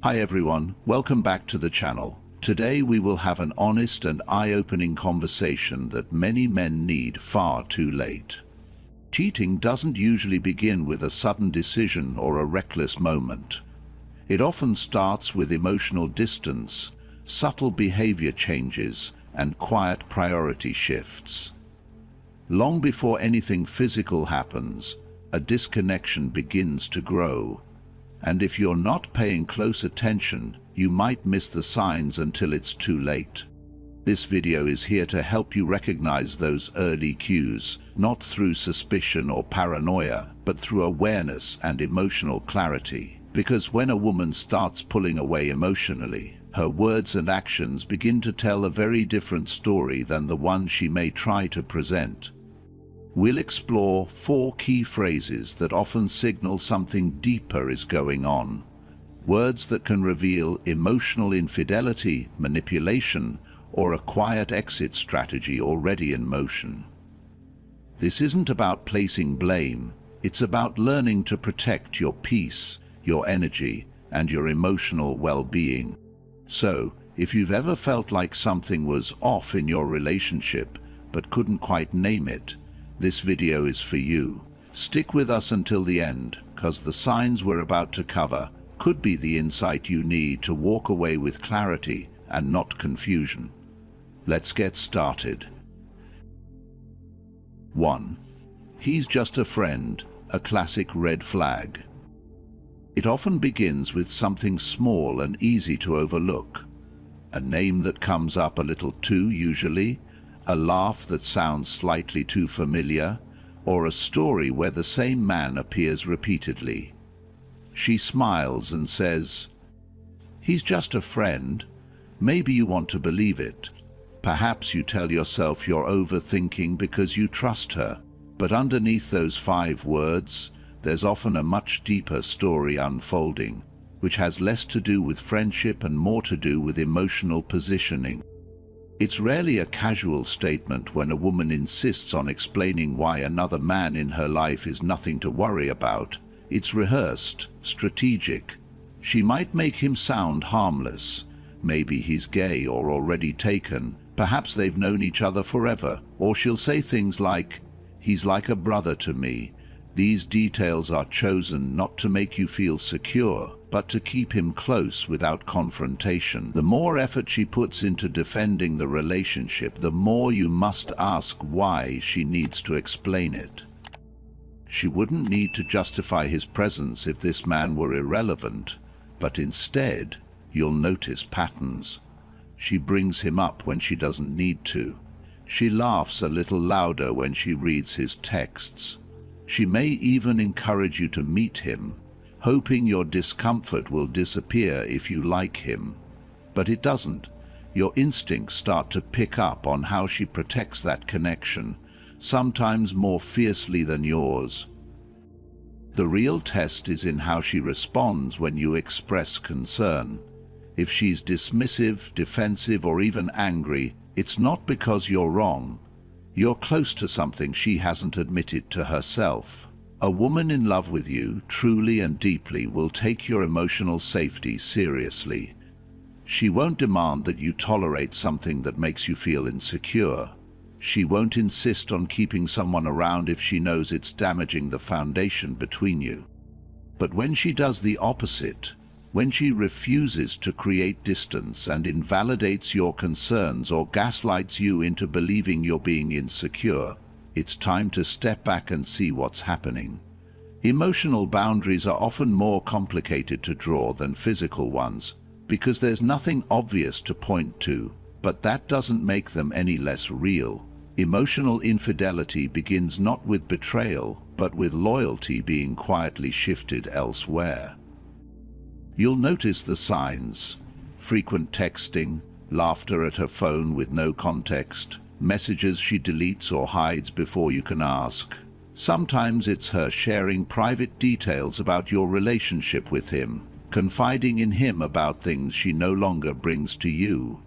Hi everyone, welcome back to the channel. Today we will have an honest and eye-opening conversation that many men need far too late. Cheating doesn't usually begin with a sudden decision or a reckless moment. It often starts with emotional distance, subtle behavior changes, and quiet priority shifts. Long before anything physical happens, a disconnection begins to grow. And if you're not paying close attention, you might miss the signs until it's too late. This video is here to help you recognize those early cues, not through suspicion or paranoia, but through awareness and emotional clarity. Because when a woman starts pulling away emotionally, her words and actions begin to tell a very different story than the one she may try to present. We'll explore 4 key phrases that often signal something deeper is going on. Words that can reveal emotional infidelity, manipulation, or a quiet exit strategy already in motion. This isn't about placing blame, it's about learning to protect your peace, your energy, and your emotional well-being. So, if you've ever felt like something was off in your relationship, but couldn't quite name it, this video is for you. Stick with us until the end, because the signs we're about to cover could be the insight you need to walk away with clarity and not confusion. Let's get started. 1. He's just a friend, a classic red flag. It often begins with something small and easy to overlook. A name that comes up a little too usually, a laugh that sounds slightly too familiar, or a story where the same man appears repeatedly. She smiles and says, "He's just a friend." Maybe you want to believe it. Perhaps you tell yourself you're overthinking because you trust her. But underneath those 5 words, there's often a much deeper story unfolding, which has less to do with friendship and more to do with emotional positioning. It's rarely a casual statement when a woman insists on explaining why another man in her life is nothing to worry about. It's rehearsed, strategic. She might make him sound harmless. Maybe he's gay or already taken. Perhaps they've known each other forever. Or she'll say things like, "He's like a brother to me." These details are chosen not to make you feel secure, but to keep him close without confrontation. The more effort she puts into defending the relationship, the more you must ask why she needs to explain it. She wouldn't need to justify his presence if this man were irrelevant, but instead, you'll notice patterns. She brings him up when she doesn't need to. She laughs a little louder when she reads his texts. She may even encourage you to meet him, hoping your discomfort will disappear if you like him. But it doesn't. Your instincts start to pick up on how she protects that connection, sometimes more fiercely than yours. The real test is in how she responds when you express concern. If she's dismissive, defensive, or even angry, it's not because you're wrong. You're close to something she hasn't admitted to herself. A woman in love with you, truly and deeply, will take your emotional safety seriously. She won't demand that you tolerate something that makes you feel insecure. She won't insist on keeping someone around if she knows it's damaging the foundation between you. But when she does the opposite, when she refuses to create distance and invalidates your concerns or gaslights you into believing you're being insecure, it's time to step back and see what's happening. Emotional boundaries are often more complicated to draw than physical ones, because there's nothing obvious to point to, but that doesn't make them any less real. Emotional infidelity begins not with betrayal, but with loyalty being quietly shifted elsewhere. You'll notice the signs: frequent texting, laughter at her phone with no context, messages she deletes or hides before you can ask. Sometimes it's her sharing private details about your relationship with him, confiding in him about things she no longer brings to you.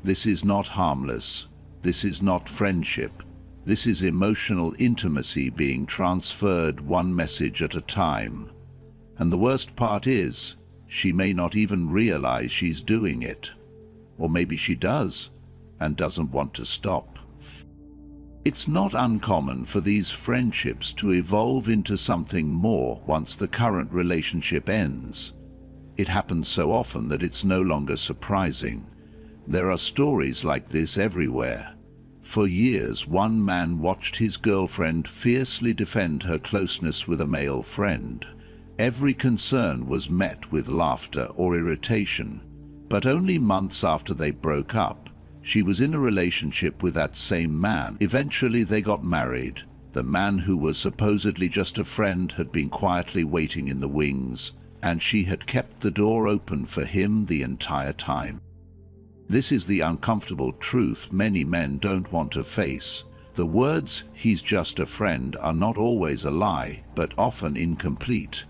This is not harmless. This is not friendship. This is emotional intimacy being transferred one message at a time. And the worst part is, She may not even realize she's doing it. Or maybe she does, and doesn't want to stop. It's not uncommon for these friendships to evolve into something more once the current relationship ends. It happens so often that it's no longer surprising. There are stories like this everywhere. For years, one man watched his girlfriend fiercely defend her closeness with a male friend. Every concern was met with laughter or irritation. But only months after they broke up, she was in a relationship with that same man. Eventually they got married. The man who was supposedly just a friend had been quietly waiting in the wings, and she had kept the door open for him the entire time. This is the uncomfortable truth many men don't want to face. The words, "he's just a friend," are not always a lie, but often incomplete.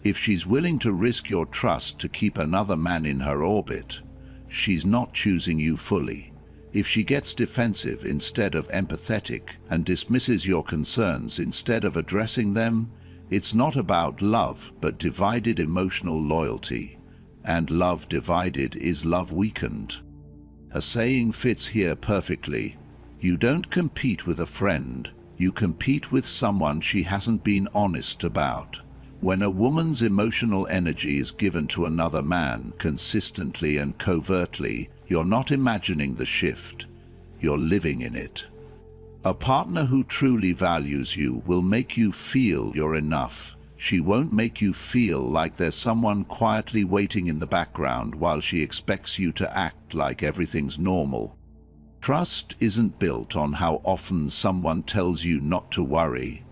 If she's willing to risk your trust to keep another man in her orbit, she's not choosing you fully. If she gets defensive instead of empathetic and dismisses your concerns instead of addressing them, it's not about love but divided emotional loyalty. And love divided is love weakened. A saying fits here perfectly. You don't compete with a friend, you compete with someone she hasn't been honest about. When a woman's emotional energy is given to another man consistently and covertly, you're not imagining the shift, you're living in it. A partner who truly values you will make you feel you're enough. She won't make you feel like there's someone quietly waiting in the background while she expects you to act like everything's normal. Trust isn't built on how often someone tells you not to worry.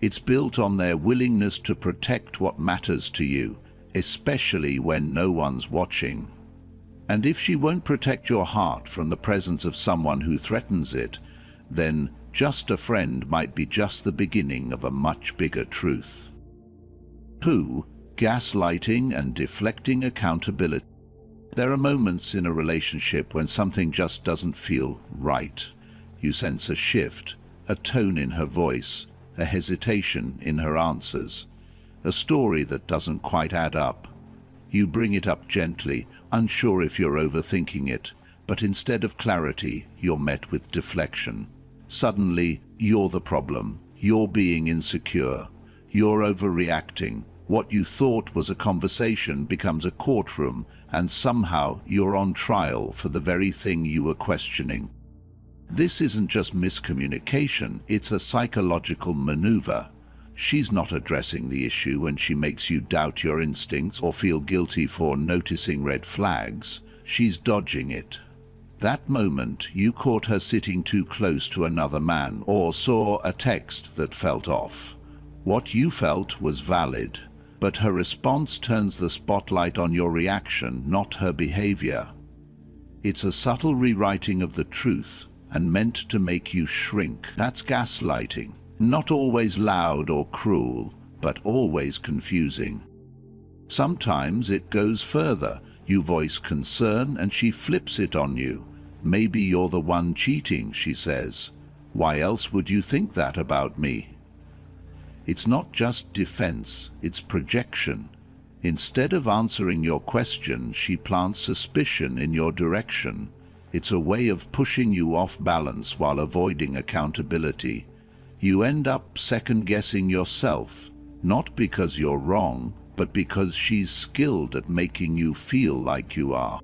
It's built on their willingness to protect what matters to you, especially when no one's watching. And if she won't protect your heart from the presence of someone who threatens it, then just a friend might be just the beginning of a much bigger truth. 2. Gaslighting and deflecting accountability. There are moments in a relationship when something just doesn't feel right. You sense a shift, a tone in her voice, a hesitation in her answers, a story that doesn't quite add up. You bring it up gently, unsure if you're overthinking it, but instead of clarity, you're met with deflection. Suddenly, you're the problem. You're being insecure. You're overreacting. What you thought was a conversation becomes a courtroom, and somehow you're on trial for the very thing you were questioning. This isn't just miscommunication, it's a psychological maneuver. She's not addressing the issue when she makes you doubt your instincts or feel guilty for noticing red flags. She's dodging it. That moment, you caught her sitting too close to another man or saw a text that felt off. What you felt was valid, but her response turns the spotlight on your reaction, not her behavior. It's a subtle rewriting of the truth and meant to make you shrink. That's gaslighting. Not always loud or cruel, but always confusing. Sometimes it goes further. You voice concern and she flips it on you. "Maybe you're the one cheating," she says. "Why else would you think that about me?" It's not just defense, it's projection. Instead of answering your question, she plants suspicion in your direction. It's a way of pushing you off balance while avoiding accountability. You end up second-guessing yourself, not because you're wrong, but because she's skilled at making you feel like you are.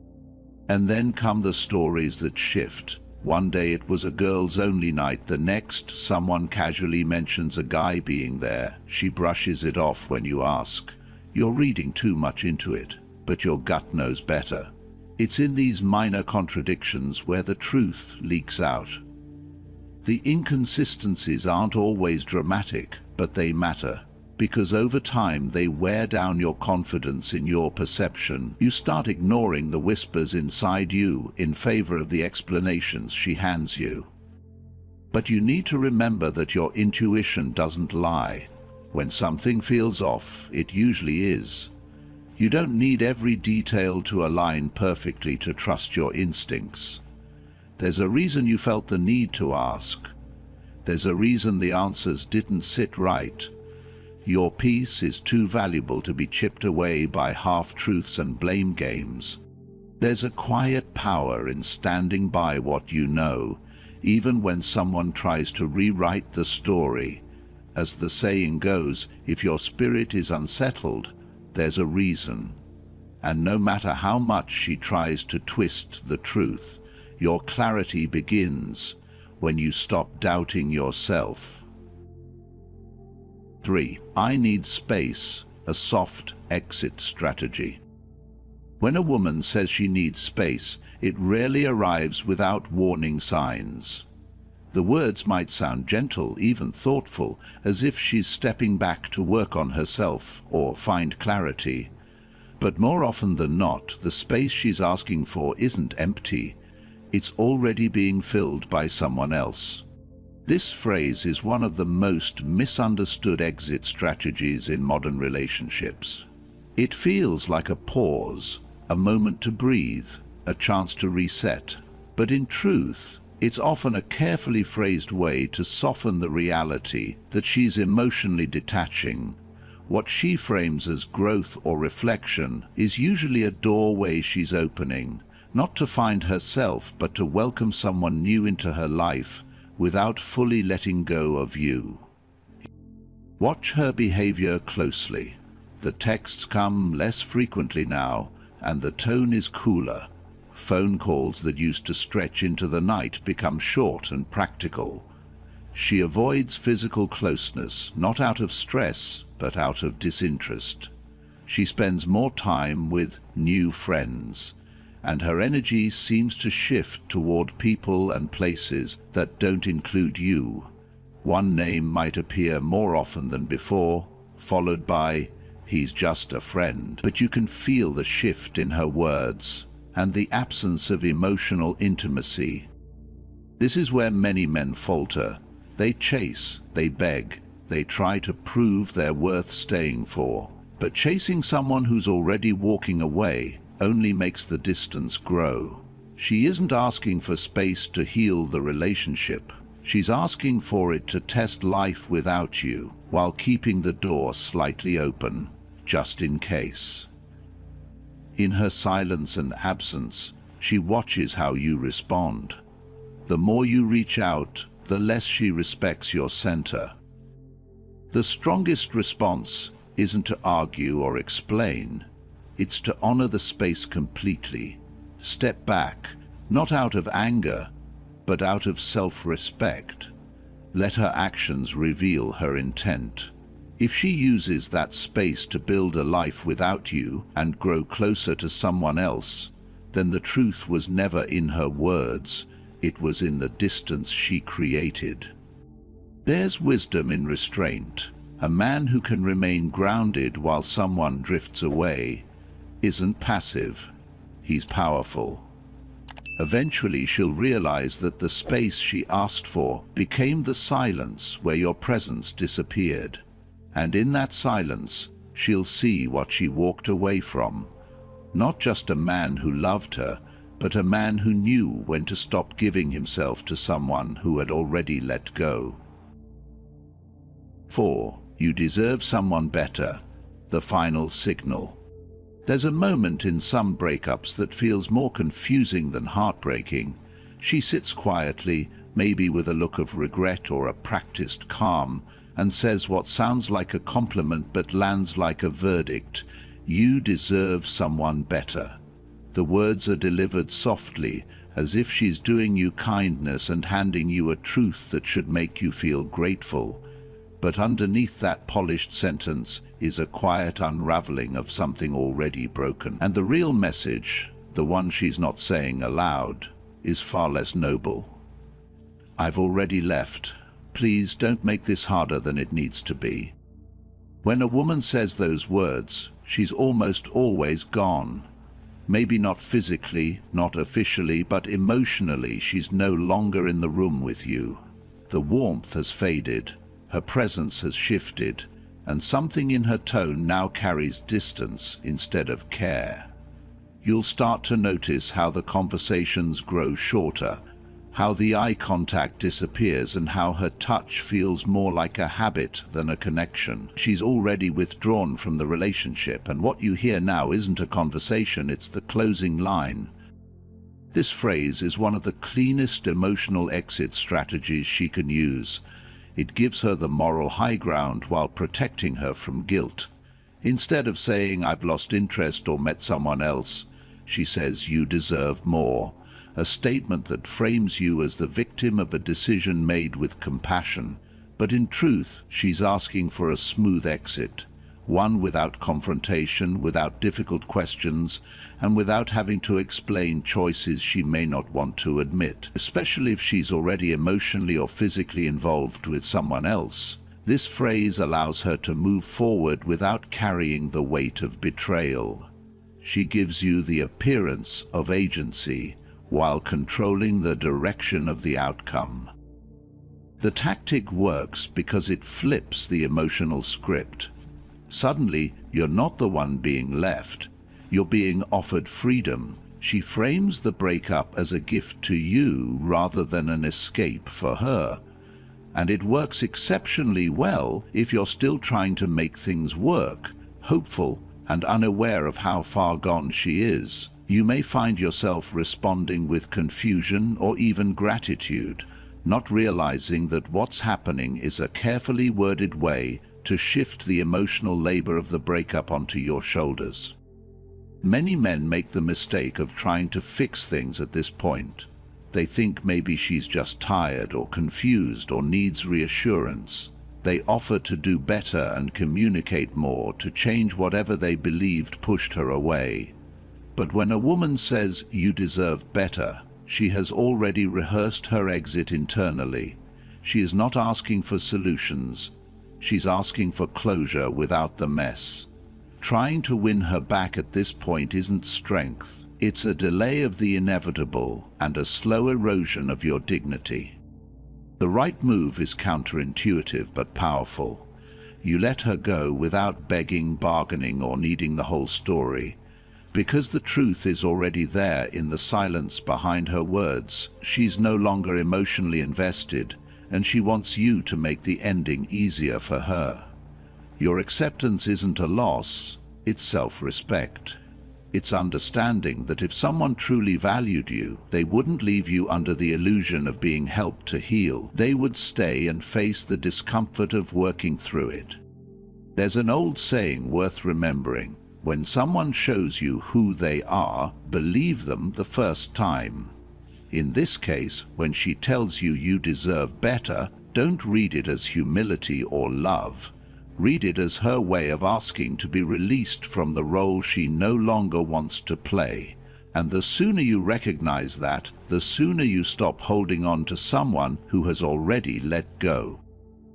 And then come the stories that shift. One day it was a girls-only night, the next someone casually mentions a guy being there. She brushes it off when you ask. You're reading too much into it, but your gut knows better. It's in these minor contradictions where the truth leaks out. The inconsistencies aren't always dramatic, but they matter, because over time they wear down your confidence in your perception. You start ignoring the whispers inside you in favor of the explanations she hands you. But you need to remember that your intuition doesn't lie. When something feels off, it usually is. You don't need every detail to align perfectly to trust your instincts. There's a reason you felt the need to ask. There's a reason the answers didn't sit right. Your peace is too valuable to be chipped away by half-truths and blame games. There's a quiet power in standing by what you know, even when someone tries to rewrite the story. As the saying goes, if your spirit is unsettled, there's a reason. And no matter how much she tries to twist the truth, your clarity begins when you stop doubting yourself. 3. I need space, a soft exit strategy. When a woman says she needs space, it rarely arrives without warning signs. The words might sound gentle, even thoughtful, as if she's stepping back to work on herself or find clarity. But more often than not, the space she's asking for isn't empty. It's already being filled by someone else. This phrase is one of the most misunderstood exit strategies in modern relationships. It feels like a pause, a moment to breathe, a chance to reset. But in truth, it's often a carefully phrased way to soften the reality that she's emotionally detaching. What she frames as growth or reflection is usually a doorway she's opening, not to find herself, but to welcome someone new into her life without fully letting go of you. Watch her behavior closely. The texts come less frequently now, and the tone is cooler. Phone calls that used to stretch into the night become short and practical. She avoids physical closeness, not out of stress, but out of disinterest. She spends more time with new friends, and her energy seems to shift toward people and places that don't include you. One name might appear more often than before, followed by, "He's just a friend," but you can feel the shift in her words and the absence of emotional intimacy. This is where many men falter. They chase, they beg, they try to prove they're worth staying for. But chasing someone who's already walking away only makes the distance grow. She isn't asking for space to heal the relationship. She's asking for it to test life without you, while keeping the door slightly open, just in case. In her silence and absence, she watches how you respond. The more you reach out, the less she respects your center. The strongest response isn't to argue or explain. It's to honor the space completely. Step back, not out of anger, but out of self-respect. Let her actions reveal her intent. If she uses that space to build a life without you and grow closer to someone else, then the truth was never in her words, it was in the distance she created. There's wisdom in restraint. A man who can remain grounded while someone drifts away isn't passive, he's powerful. Eventually she'll realize that the space she asked for became the silence where your presence disappeared. And in that silence, she'll see what she walked away from. Not just a man who loved her, but a man who knew when to stop giving himself to someone who had already let go. 4. You deserve someone better. The final signal. There's a moment in some breakups that feels more confusing than heartbreaking. She sits quietly, maybe with a look of regret or a practiced calm, and says what sounds like a compliment but lands like a verdict. You deserve someone better. The words are delivered softly, as if she's doing you kindness and handing you a truth that should make you feel grateful. But underneath that polished sentence is a quiet unraveling of something already broken. And the real message, the one she's not saying aloud, is far less noble. I've already left. Please don't make this harder than it needs to be. When a woman says those words, she's almost always gone. Maybe not physically, not officially, but emotionally she's no longer in the room with you. The warmth has faded, her presence has shifted, and something in her tone now carries distance instead of care. You'll start to notice how the conversations grow shorter, how the eye contact disappears and how her touch feels more like a habit than a connection. She's already withdrawn from the relationship, and what you hear now isn't a conversation, it's the closing line. This phrase is one of the cleanest emotional exit strategies she can use. It gives her the moral high ground while protecting her from guilt. Instead of saying, "I've lost interest or met someone else," she says, "You deserve more," a statement that frames you as the victim of a decision made with compassion. But in truth, she's asking for a smooth exit, one without confrontation, without difficult questions, and without having to explain choices she may not want to admit, especially if she's already emotionally or physically involved with someone else. This phrase allows her to move forward without carrying the weight of betrayal. She gives you the appearance of agency while controlling the direction of the outcome. The tactic works because it flips the emotional script. Suddenly, you're not the one being left. You're being offered freedom. She frames the breakup as a gift to you rather than an escape for her. And it works exceptionally well if you're still trying to make things work, hopeful and unaware of how far gone she is. You may find yourself responding with confusion or even gratitude, not realizing that what's happening is a carefully worded way to shift the emotional labor of the breakup onto your shoulders. Many men make the mistake of trying to fix things at this point. They think maybe she's just tired or confused or needs reassurance. They offer to do better and communicate more, to change whatever they believed pushed her away. But when a woman says, "You deserve better," she has already rehearsed her exit internally. She is not asking for solutions. She's asking for closure without the mess. Trying to win her back at this point isn't strength. It's a delay of the inevitable and a slow erosion of your dignity. The right move is counterintuitive but powerful. You let her go without begging, bargaining, or needing the whole story. Because the truth is already there in the silence behind her words, she's no longer emotionally invested, and she wants you to make the ending easier for her. Your acceptance isn't a loss, it's self-respect. It's understanding that if someone truly valued you, they wouldn't leave you under the illusion of being helped to heal. They would stay and face the discomfort of working through it. There's an old saying worth remembering: when someone shows you who they are, believe them the first time. In this case, when she tells you you deserve better, don't read it as humility or love. Read it as her way of asking to be released from the role she no longer wants to play. And the sooner you recognize that, the sooner you stop holding on to someone who has already let go.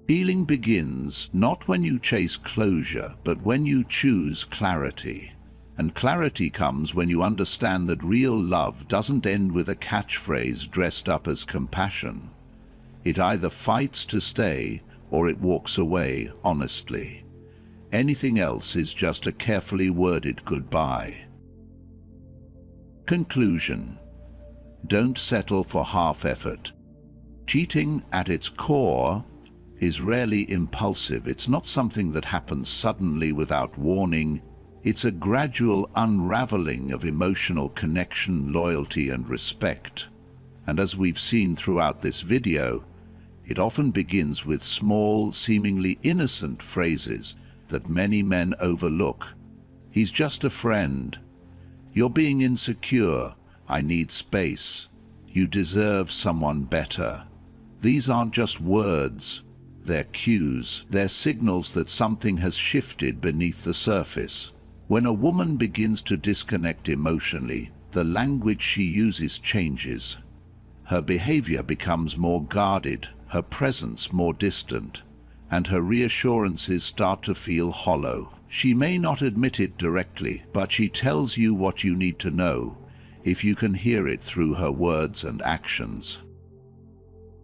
Healing begins not when you chase closure, but when you choose clarity. And clarity comes when you understand that real love doesn't end with a catchphrase dressed up as compassion. It either fights to stay or it walks away honestly. Anything else is just a carefully worded goodbye. Conclusion: don't settle for half effort. Cheating, at its core, is rarely impulsive. It's not something that happens suddenly without warning. It's a gradual unraveling of emotional connection, loyalty, and respect. And as we've seen throughout this video, it often begins with small, seemingly innocent phrases that many men overlook. "He's just a friend." "You're being insecure." "I need space." "You deserve someone better." These aren't just words. They're cues. They're signals that something has shifted beneath the surface. When a woman begins to disconnect emotionally, the language she uses changes. Her behavior becomes more guarded, her presence more distant, and her reassurances start to feel hollow. She may not admit it directly, but she tells you what you need to know, if you can hear it through her words and actions.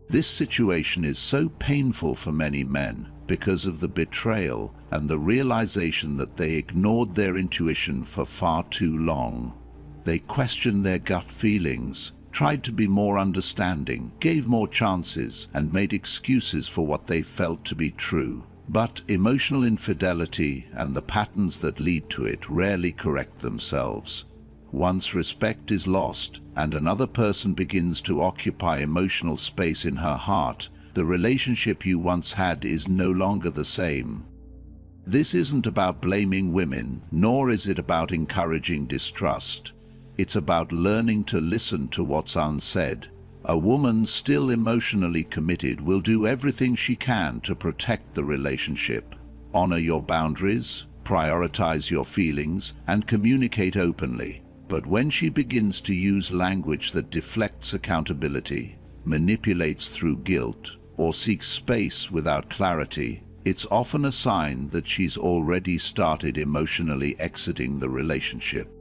This situation is so painful for many men because of the betrayal and the realization that they ignored their intuition for far too long. They question their gut feelings, tried to be more understanding, gave more chances, and made excuses for what they felt to be true. But emotional infidelity and the patterns that lead to it rarely correct themselves. Once respect is lost and another person begins to occupy emotional space in her heart, the relationship you once had is no longer the same. This isn't about blaming women, nor is it about encouraging distrust. It's about learning to listen to what's unsaid. A woman still emotionally committed will do everything she can to protect the relationship. Honor your boundaries, prioritize your feelings, and communicate openly. But when she begins to use language that deflects accountability, manipulates through guilt, or seeks space without clarity, it's often a sign that she's already started emotionally exiting the relationship.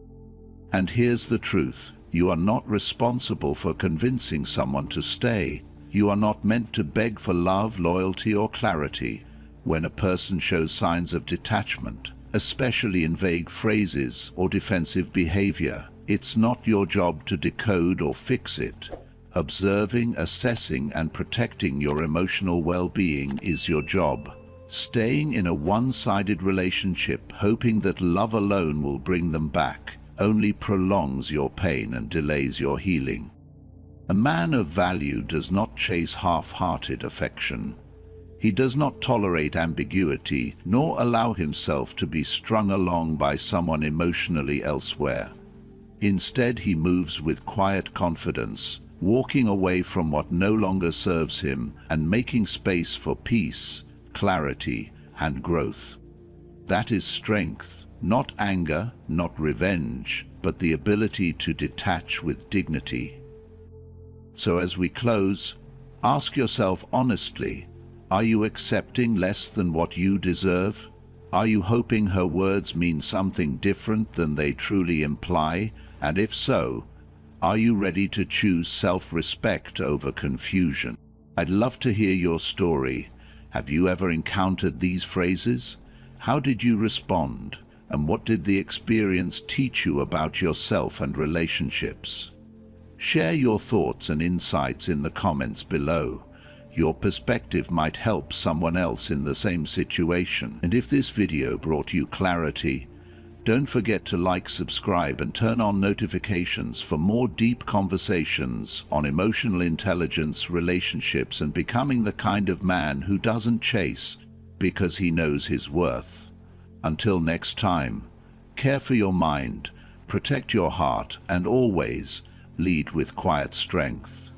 And here's the truth. You are not responsible for convincing someone to stay. You are not meant to beg for love, loyalty, or clarity. When a person shows signs of detachment, especially in vague phrases or defensive behavior, it's not your job to decode or fix it. Observing, assessing, and protecting your emotional well-being is your job. Staying in a one-sided relationship, hoping that love alone will bring them back, only prolongs your pain and delays your healing. A man of value does not chase half-hearted affection. He does not tolerate ambiguity, nor allow himself to be strung along by someone emotionally elsewhere. Instead, he moves with quiet confidence, walking away from what no longer serves him and making space for peace, clarity, and growth. That is strength, not anger, not revenge, but the ability to detach with dignity. So as we close, ask yourself honestly, are you accepting less than what you deserve? Are you hoping her words mean something different than they truly imply? And if so, are you ready to choose self-respect over confusion? I'd love to hear your story. Have you ever encountered these phrases? How did you respond? And what did the experience teach you about yourself and relationships? Share your thoughts and insights in the comments below. Your perspective might help someone else in the same situation. And if this video brought you clarity, don't forget to like, subscribe, and turn on notifications for more deep conversations on emotional intelligence, relationships, and becoming the kind of man who doesn't chase because he knows his worth. Until next time, care for your mind, protect your heart, and always lead with quiet strength.